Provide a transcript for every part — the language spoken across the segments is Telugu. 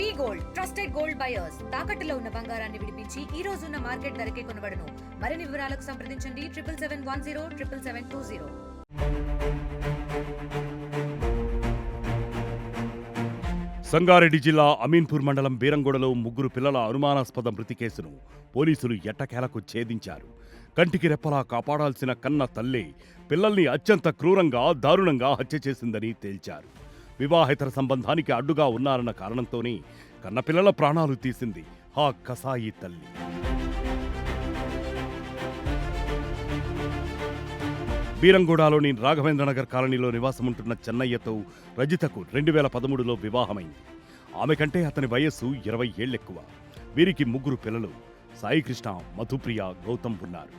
వి గోల్డ్ ట్రస్టెడ్ గోల్డ్ బయర్స్ తాకట్టులో ఉన్న బంగారాన్ని విడిపించి ఈ రోజు ఉన్న మార్కెట్ ధరకే కొనబడును. మరిన్ని వివరాలకు సంప్రదించండి 7771077720. సంగారెడ్డి జిల్లా అమీన్పూర్ మండలం బీరంగూడలో ముగ్గురు పిల్లల అనుమానాస్పద మృతి కేసును పోలీసులు ఎట్టకేలకు ఛేదించారు. కంటికి రెప్పలా కాపాడాల్సిన కన్న తల్లే పిల్లల్ని అత్యంత క్రూరంగా దారుణంగా హత్య చేసిందని తేల్చారు. వివాహేతర సంబంధానికి అడ్డుగా ఉన్నారన్న కారణంతోనే కన్నపిల్లల ప్రాణాలు తీసింది ఆ కసాయి తల్లి. బీరంగూడలోని రాఘవేంద్రనగర్ కాలనీలో నివాసముంటున్న చెన్నయ్యతో రజితకు 2013లో వివాహమైంది. ఆమె కంటే అతని వయస్సు 20 ఏళ్లెక్కువ. వీరికి ముగ్గురు పిల్లలు సాయికృష్ణ, మధుప్రియ, గౌతమ్ ఉన్నారు.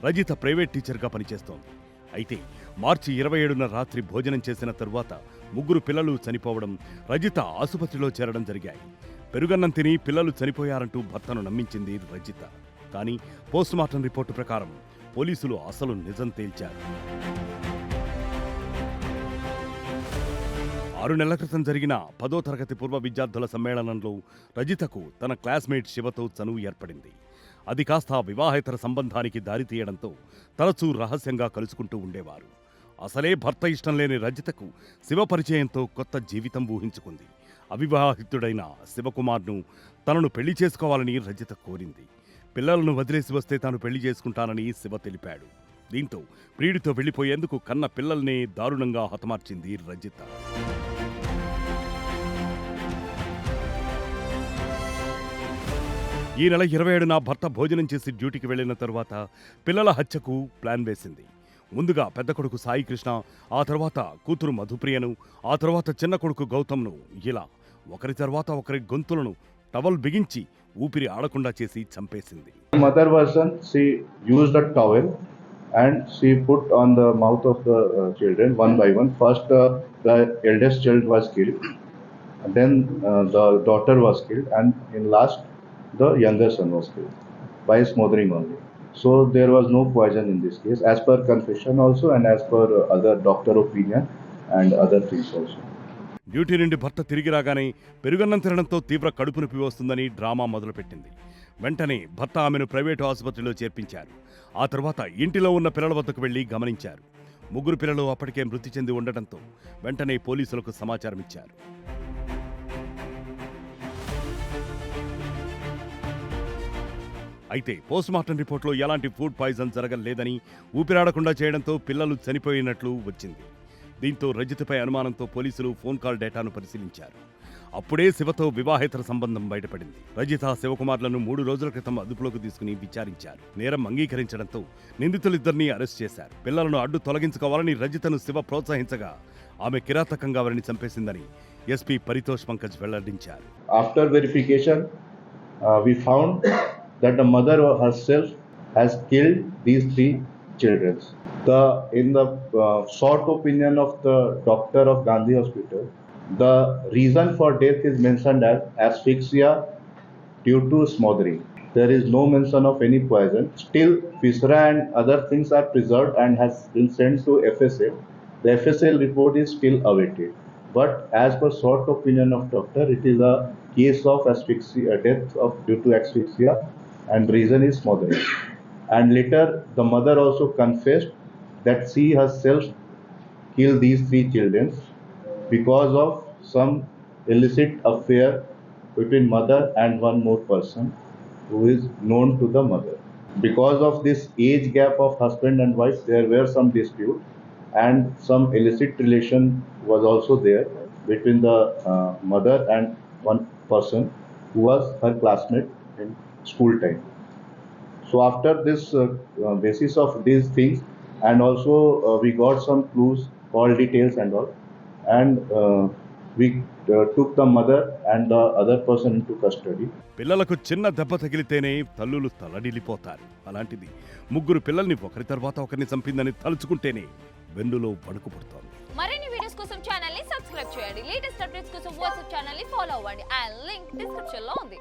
రజిత ప్రైవేట్ టీచర్గా పనిచేస్తోంది. అయితే మార్చి 27న రాత్రి భోజనం చేసిన తరువాత ముగ్గురు పిల్లలు చనిపోవడం, రజిత ఆసుపత్రిలో చేరడం జరిగాయి. పెరుగన్నం తిని పిల్లలు చనిపోయారంటూ భర్తను నమ్మించింది రజిత. కానీ పోస్టుమార్టం రిపోర్టు ప్రకారం పోలీసులు అసలు నిజం తేల్చారు. 6 నెలల క్రితం జరిగిన 10వ తరగతి పూర్వ విద్యార్థుల సమ్మేళనంలో రజితకు తన క్లాస్మేట్ శివతో చనువు ఏర్పడింది. అది కాస్త వివాహేతర సంబంధానికి దారితీయడంతో తరచూ రహస్యంగా కలుసుకుంటూ ఉండేవారు. అసలే భర్త ఇష్టం లేని రజితకు శివ పరిచయంతో కొత్త జీవితం ఊహించుకుంది. అవివాహితుడైన శివకుమార్ను తనను పెళ్లి చేసుకోవాలని రజిత కోరింది. పిల్లలను వదిలేసి వస్తే తాను పెళ్లి చేసుకుంటానని శివ తెలిపాడు. దీంతో ప్రియుడితో వెళ్లిపోయేందుకు కన్న పిల్లల్నే దారుణంగా హతమార్చింది రజిత. ఈ నెల 27న భర్త భోజనం చేసి డ్యూటీకి వెళ్లిన తరువాత పిల్లల హత్యకు ప్లాన్ వేసింది. ముందుగా పెద్ద కొడుకు సాయికృష్ణ, ఆ తర్వాత కూతురు మధుప్రియను, ఆ తర్వాత చిన్న కొడుకు గౌతమ్ను ఇలా ఒకరి తర్వాత ఒకరి గొంతులను టవల్ బిగించి ఊపిరి ఆడకుండా చేసి చంపేసింది. Mother version, she used a towel and she put on the mouth of the children one by one. First, the eldest child was killed, and then the daughter was killed, and in last, the younger son was killed by smothering only. So there was no poison in this case, as per confession also, and as per other doctor opinion and other things also. Duty నుండి భర్త తిరిగి రాగానే పెరుగన్నం తినడంతో తీవ్ర కడుపు నొప్పి వస్తుందని డ్రామా మొదలుపెట్టింది. వెంటనే భర్త ఆమెను ప్రైవేటు ఆసుపత్రిలో చేర్పించారు. ఆ తర్వాత ఇంటిలో ఉన్న పిల్లల వద్దకు వెళ్లి గమనించారు. ముగ్గురు పిల్లలు అప్పటికే మృతి చెంది ఉండటంతో వెంటనే పోలీసులకు సమాచారం ఇచ్చారు. అయితే పోస్టుమార్టం రిపోర్టులో ఎలాంటి ఫుడ్ పాయిజన్ జరగలేదని, ఊపిరాడకుండా చేయడంతో పిల్లలు చనిపోయినట్లు వచ్చింది. దీంతో రజితపై అనుమానంతో పోలీసులు ఫోన్ కాల్ డేటాను పరిశీలించారు. అప్పుడే శివతో వివాహేతర సంబంధం బయటపడింది. రజిత, శివకుమార్లను 3 రోజుల క్రితం అదుపులోకి తీసుకుని విచారించారు. నేరం అంగీకరించడంతో నిందితులిద్దరినీ అరెస్ట్ చేశారు. పిల్లలను అడ్డు తొలగించుకోవాలని రజితను శివ ప్రోత్సహించగా ఆమె కిరాతకంగా వారిని చంపేసిందని ఎస్పీ పరితోష్ పంకజ్ వెల్లడించారు. After verification, we found that the mother herself has killed these 3 children. In the short opinion of the doctor of Gandhi Hospital, the reason for death is mentioned as asphyxia due to smothering. There is no mention of any poison. Still, viscera and other things are preserved and has been sent to FSL. The FSL report is still awaited. But as per short opinion of doctor, it is a case of asphyxia, death due to asphyxia, and reason is smothering. And later, the mother also confessed that she herself killed these 3 children because of some illicit affair between mother and one more person who is known to the mother. Because of this age gap of husband and wife, there were some dispute and some illicit relation was also there between the mother and one person who was her classmate in school time. So after this basis of these things, and also we got some clues, all details and all, and we took the mother and the other person into custody. పిల్లలకు చిన్న దెబ్బ తగిలితేనే తల్లులు తలడిల్లిపోతారు. అలాంటిది ముగ్గురు పిల్లల్ని ఒకరి తర్వాత ఒకరిని చంపిందని తలుచుకుంటేనే వెన్నులో వణుకు పుడుతోంది. మరిన్ని వీడియోస్ కోసం ఛానల్ ని సబ్స్క్రైబ్ చేయండి. లేటెస్ట్ అప్డేట్స్ కోసం వాట్సాప్ ఛానల్ ని ఫాలో అవ్వండి. ఆ లింక్ డిస్క్రిప్షన్ లో ఉంది.